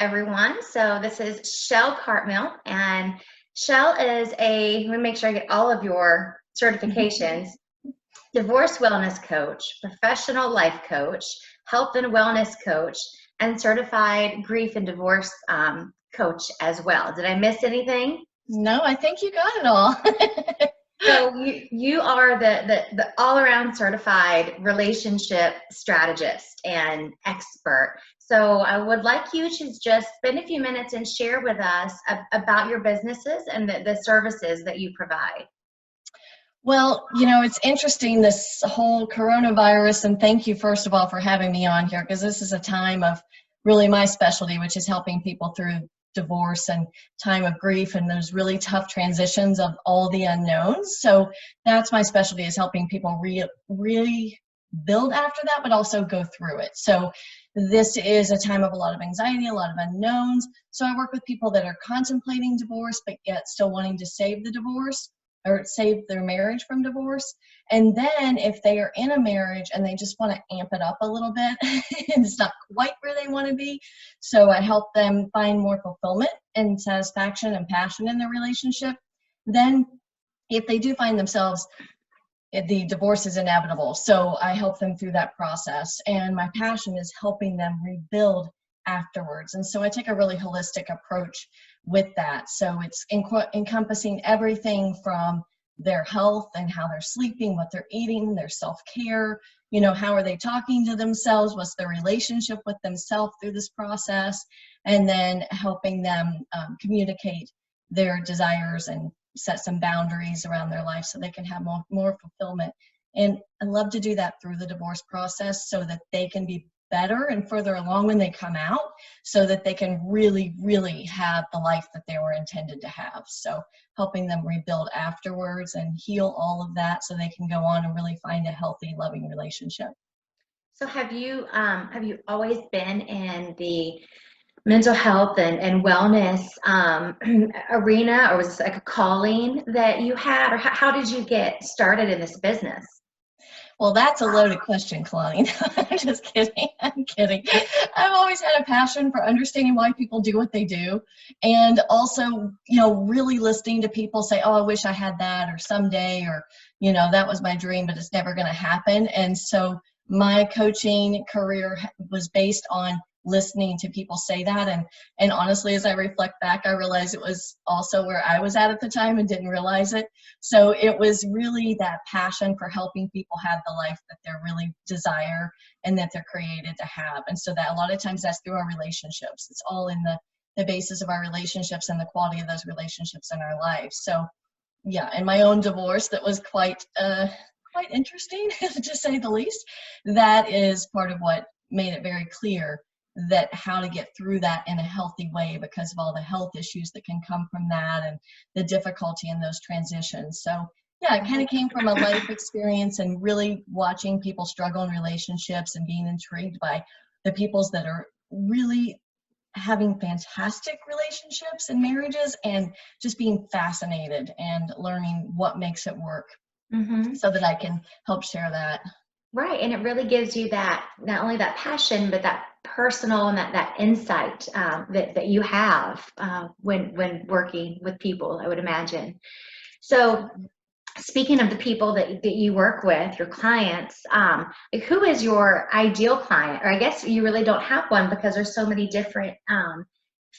everyone. So this is Chel Cartmill, and Chel is let me make sure I get all of your certifications: divorce wellness coach, professional life coach, health and wellness coach, and certified grief and divorce coach as well. Did I miss anything? No, I think you got it all. So you are the all-around certified relationship strategist and expert. So I would like you to just spend a few minutes and share with us about your businesses and the services that you provide. Well, it's interesting, this whole coronavirus, and thank you, first of all, for having me on here, because this is a time of really my specialty, which is helping people through divorce and time of grief and those really tough transitions of all the unknowns. So that's my specialty, is helping people really build after that, but also go through it. So this is a time of a lot of anxiety, a lot of unknowns. So I work with people that are contemplating divorce, but yet still wanting to save the divorce or save their marriage from divorce. And then if they are in a marriage and they just want to amp it up a little bit and it's not quite where they want to be, so I help them find more fulfillment and satisfaction and passion in their relationship. Then if they do find themselves, the divorce is inevitable, so I help them through that process. And my passion is helping them rebuild afterwards. And so I take a really holistic approach with that. So it's encompassing everything from their health and how they're sleeping, what they're eating, their self-care, how are they talking to themselves, what's their relationship with themselves through this process, and then helping them communicate their desires and set some boundaries around their life so they can have more fulfillment. And I love to do that through the divorce process so that they can be better and further along when they come out, so that they can really, really have the life that they were intended to have. So helping them rebuild afterwards and heal all of that so they can go on and really find a healthy, loving relationship. So have you always been in the mental health and wellness arena, or was this like a calling that you had, or how did you get started in this business? Well, that's a loaded question, Colleen. I'm just kidding. I'm kidding. I've always had a passion for understanding why people do what they do. And also, really listening to people say, oh, I wish I had that, or someday, or, that was my dream, but it's never going to happen. And so my coaching career was based on listening to people say that. And honestly, as I reflect back, I realized it was also where I was at the time and didn't realize it. So it was really that passion for helping people have the life that they really desire and that they're created to have. And so that a lot of times that's through our relationships. It's all in the basis of our relationships and the quality of those relationships in our lives. So yeah, and my own divorce, that was quite interesting to say the least. That is part of what made it very clear that how to get through that in a healthy way, because of all the health issues that can come from that and the difficulty in those transitions. So yeah, it kind of came from a life experience and really watching people struggle in relationships and being intrigued by the peoples that are really having fantastic relationships and marriages, and just being fascinated and learning what makes it work, so that I can help share that. Right, and it really gives you that, not only that passion, but that personal and that insight that you have when working with people, I would imagine. So speaking of the people that you work with, your clients, like, who is your ideal client? Or I guess you really don't have one, because there's so many different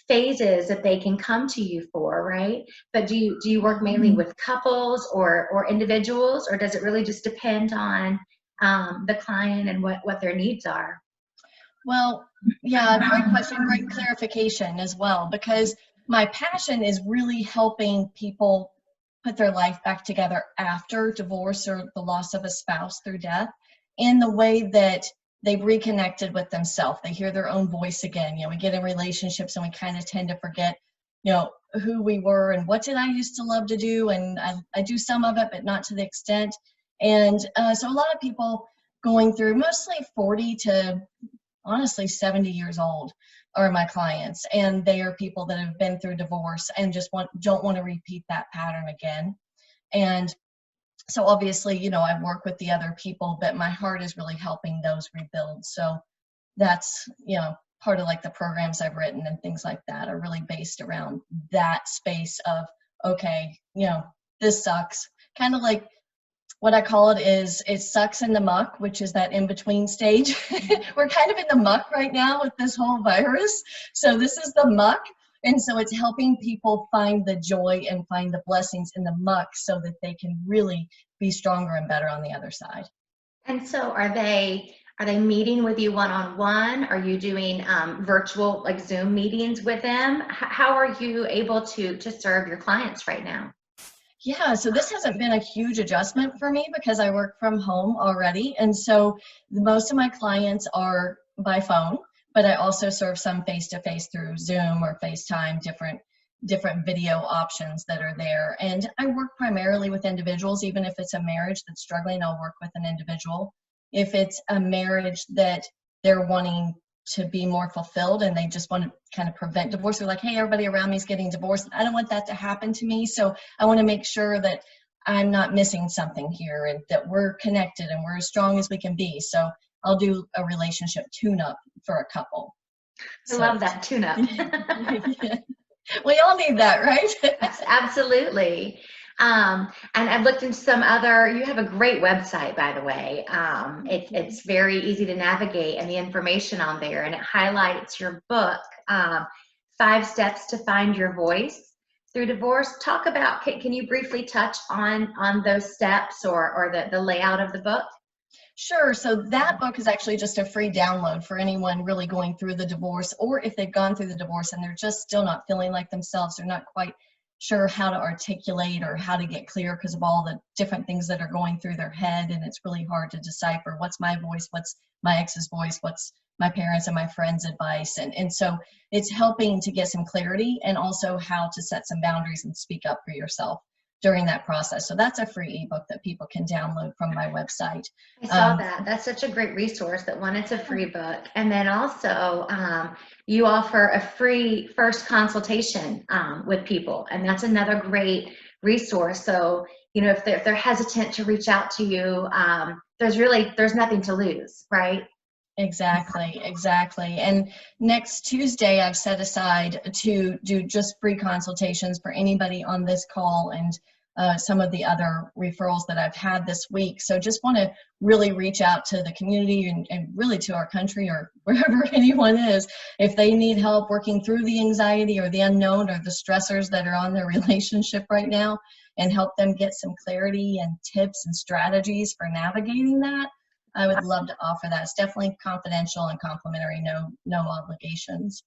phases that they can come to you for, right? But do you work mainly with couples or individuals, or does it really just depend on the client and what their needs are? Well, yeah, great question, great clarification as well, because my passion is really helping people put their life back together after divorce or the loss of a spouse through death, in the way that they've reconnected with themselves. They hear their own voice again. We get in relationships and we kind of tend to forget, who we were and what did I used to love to do. And I do some of it, but not to the extent. And so a lot of people going through, mostly 40 to honestly 70 years old, are my clients, and they are people that have been through divorce and just don't want to repeat that pattern again. And so obviously, I work with the other people, but my heart is really helping those rebuild. So that's part of like the programs I've written and things like that are really based around that space of, okay, you know, this sucks. Kind of like what I call it is it sucks in the muck, which is that in-between stage. We're kind of in the muck right now with this whole virus. So this is the muck. And so it's helping people find the joy and find the blessings in the muck so that they can really be stronger and better on the other side. And so are they meeting with you one-on-one? Are you doing virtual like Zoom meetings with them? How are you able to serve your clients right now? Yeah, so this hasn't been a huge adjustment for me because I work from home already. And so most of my clients are by phone, but I also serve some face-to-face through Zoom or FaceTime, different video options that are there. And I work primarily with individuals. Even if it's a marriage that's struggling, I'll work with an individual. If it's a marriage that they're wanting to be more fulfilled and they just want to kind of prevent divorce, they're like, hey, everybody around me is getting divorced. I don't want that to happen to me. So I want to make sure that I'm not missing something here and that we're connected and we're as strong as we can be. So I'll do a relationship tune-up for a couple. I love that tune-up. Yeah. We all need that, right? Absolutely. And I've looked into some other, you have a great website, by the way. It's very easy to navigate and the information on there, and it highlights your book, 5 Steps to Find Your Voice Through Divorce. Talk about, can you briefly touch on those steps or the layout of the book? Sure. So that book is actually just a free download for anyone really going through the divorce, or if they've gone through the divorce and they're just still not feeling like themselves, they're not quite sure how to articulate or how to get clear because of all the different things that are going through their head. And it's really hard to decipher what's my voice, what's my ex's voice, what's my parents and my friends' advice. And so it's helping to get some clarity and also how to set some boundaries and speak up for yourself during that process. So that's a free ebook that people can download from my website. I saw that. That's such a great resource. That one, it's a free book. And then also you offer a free first consultation with people. And that's another great resource. So, you know, if they're hesitant to reach out to you, there's nothing to lose, right? Exactly. And next Tuesday, I've set aside to do just free consultations for anybody on this call and some of the other referrals that I've had this week. So just want to really reach out to the community and really to our country or wherever anyone is. If they need help working through the anxiety or the unknown or the stressors that are on their relationship right now, and help them get some clarity and tips and strategies for navigating that, I would love to offer that. It's definitely confidential and complimentary, no obligations.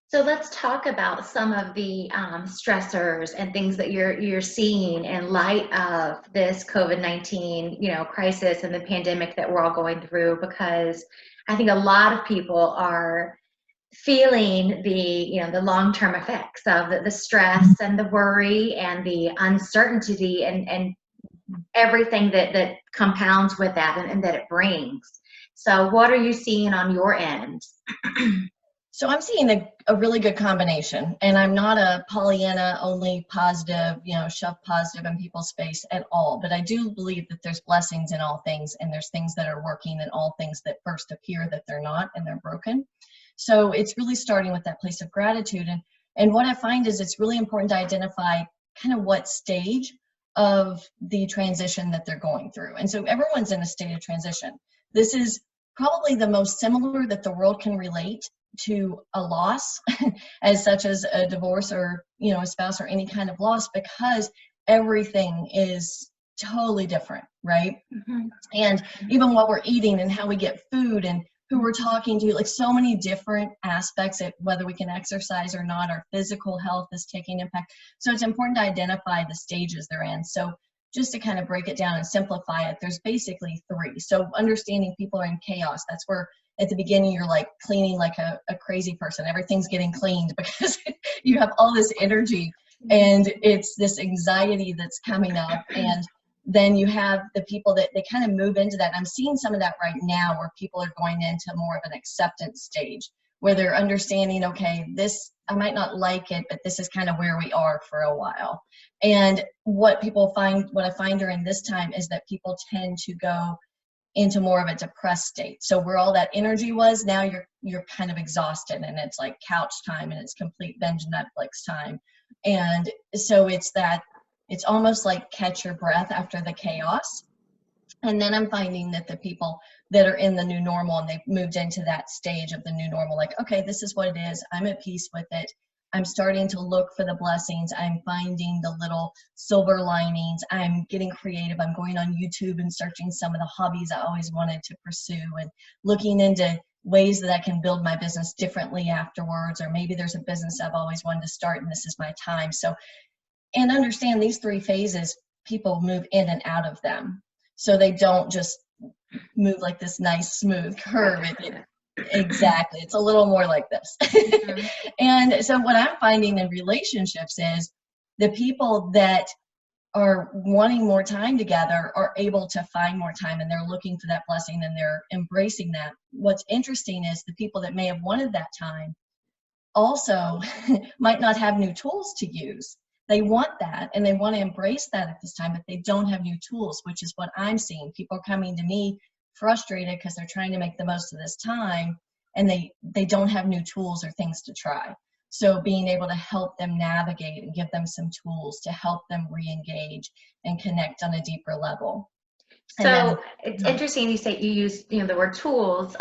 So let's talk about some of the stressors and things that you're seeing in light of this COVID-19, crisis and the pandemic that we're all going through, because I think a lot of people are feeling the long-term effects of the stress and the worry and the uncertainty and everything that compounds with that and that it brings. So what are you seeing on your end? So I'm seeing a really good combination, and I'm not a Pollyanna only positive, shove positive in people's face at all. But I do believe that there's blessings in all things, and there's things that are working in all things that first appear that they're not and they're broken. So it's really starting with that place of gratitude. And what I find is it's really important to identify kind of what stage of the transition that they're going through. And so everyone's in a state of transition. This is probably the most similar that the world can relate to a loss as such as a divorce or a spouse or any kind of loss, because everything is totally different, right? Mm-hmm. And even what we're eating and how we get food and who we're talking to, like so many different aspects of whether we can exercise or not, our physical health is taking impact. So it's important to identify the stages they're in. So just to kind of break it down and simplify it, there's basically 3. So understanding people are in chaos. That's where at the beginning you're like cleaning like a crazy person. Everything's getting cleaned because you have all this energy and it's this anxiety that's coming up. And then you have the people that they kind of move into that. I'm seeing some of that right now where people are going into more of an acceptance stage where they're understanding, okay, this, I might not like it, but this is kind of where we are for a while. And what I find during this time is that people tend to go into more of a depressed state. So where all that energy was, now you're kind of exhausted, and it's like couch time, and it's complete binge Netflix time. And so it's almost like catch your breath after the chaos. And then I'm finding that the people that are in the new normal and they've moved into that stage of the new normal, like, okay, this is what it is. I'm at peace with it. I'm starting to look for the blessings. I'm finding the little silver linings. I'm getting creative. I'm going on YouTube and searching some of the hobbies I always wanted to pursue and looking into ways that I can build my business differently afterwards. Or maybe there's a business I've always wanted to start and this is my time. So, and understand these 3 phases, people move in and out of them. So they don't just move like this nice smooth curve. Exactly. It's a little more like this. Mhm. And so what I'm finding in relationships is the people that are wanting more time together are able to find more time, and they're looking for that blessing and they're embracing that. What's interesting is the people that may have wanted that time also might not have new tools to use. They want that and they want to embrace that at this time, but they don't have new tools, which is what I'm seeing. People are coming to me frustrated because they're trying to make the most of this time and they don't have new tools or things to try. So being able to help them navigate and give them some tools to help them re-engage and connect on a deeper level. And then, So it's interesting you say you use, the word tools.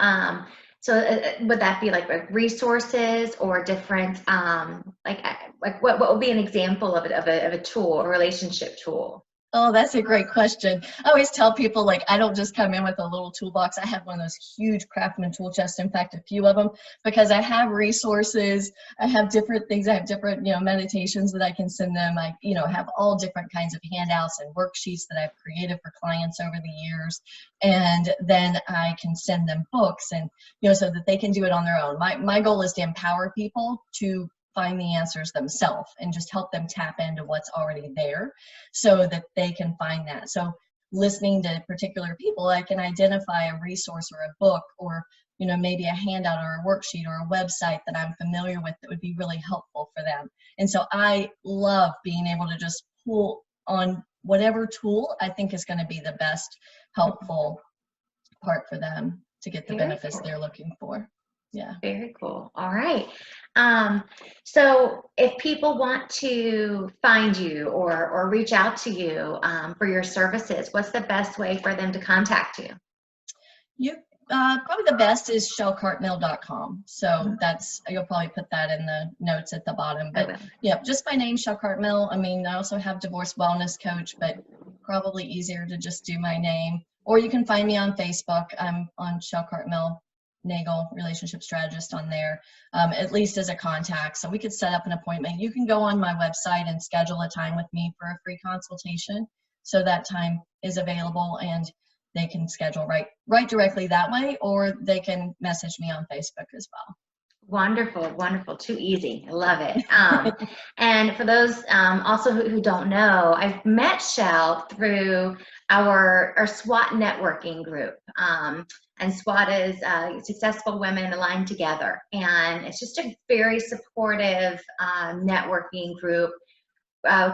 So would that be like resources or different, like what would be an example of a tool, a relationship tool? oh, that's a great question. I always tell people, like, I don't just come in with a little toolbox. I have one of those huge Craftsman tool chests, in fact, a few of them, because I have resources. I have different things. I have different, meditations that I can send them. I, have all different kinds of handouts and worksheets that I've created for clients over the years. And then I can send them books and, so that they can do it on their own. My goal is to empower people to find the answers themselves and just help them tap into what's already there so that they can find that. So listening to particular people, I can identify a resource or a book or, maybe a handout or a worksheet or a website that I'm familiar with that would be really helpful for them. And so I love being able to just pull on whatever tool I think is going to be the best helpful part for them to get the benefits they're looking for. Yeah. Very cool. All right. So if people want to find you or reach out to you for your services, what's the best way for them to contact you? Probably the best is chelcartmill.com. So you'll probably put that in the notes at the bottom. But yeah, just my name, Chel Cartmill. I mean, I also have divorce wellness coach, but probably easier to just do my name. Or you can find me on Facebook. I'm on Chel Cartmill Nagel, relationship strategist on there, at least as a contact. So we could set up an appointment. You can go on my website and schedule a time with me for a free consultation. So that time is available and they can schedule right directly that way, or they can message me on Facebook as well. Wonderful, wonderful. Too easy. I love it. And for those also who don't know, I've met Chel through our SWAT networking group. And SWAT is Successful Women Aligned Together. And it's just a very supportive networking group.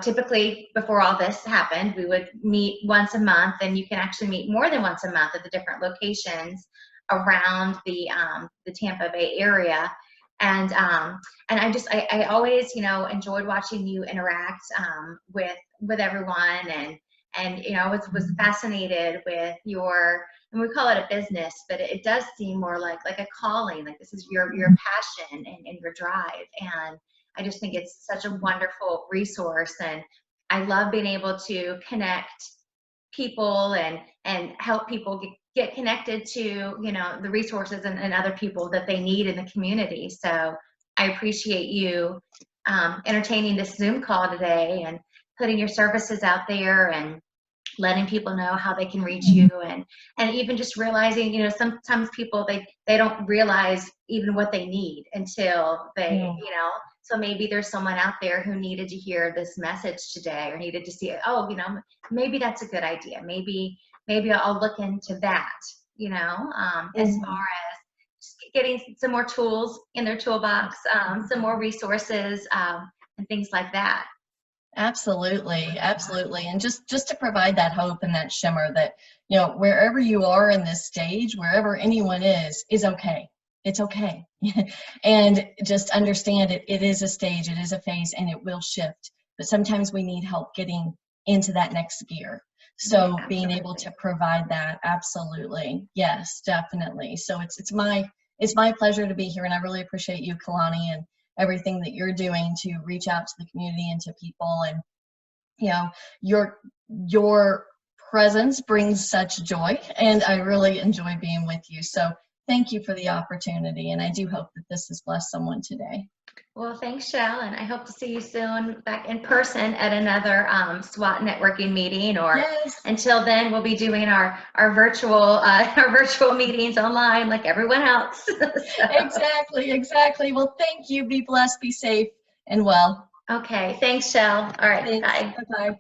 Typically, before all this happened, we would meet once a month, and you can actually meet more than once a month at the different locations around the Tampa Bay area. And I always enjoyed watching you interact with everyone, and I was fascinated with your, and we call it a business, but it does seem more like a calling. Like this is your passion and your drive, and I just think it's such a wonderful resource, and I love being able to connect people and help people get connected to the resources and other people that they need in the community. So I appreciate you entertaining this Zoom call today and putting your services out there and letting people know how they can reach you, and even just realizing sometimes people they don't realize even what they need until they so maybe there's someone out there who needed to hear this message today or needed to see it. Oh, maybe that's a good idea. Maybe I'll look into that, as far as just getting some more tools in their toolbox, some more resources, and things like that. Absolutely, absolutely. And just to provide that hope and that shimmer that, wherever you are in this stage, wherever anyone is okay. It's okay. And just understand it is a stage, it is a phase, and it will shift. But sometimes we need help getting into that next gear. So Yeah, being able absolutely. to provide that, absolutely. Yes, definitely. So it's my pleasure to be here, and I really appreciate you, Kalani, and everything that you're doing to reach out to the community and to people. And you know your presence brings such joy, and I really enjoy being with you. So thank you for the opportunity, and I do hope that this has blessed someone today. Well, thanks, Chel, and I hope to see you soon back in person at another SWAT networking meeting. Or Yes. until then, we'll be doing our virtual our virtual meetings online like everyone else. So, Exactly. Well, thank you. Be blessed, be safe, and well. okay, thanks, Chel. All right, Thanks. bye. Bye-bye.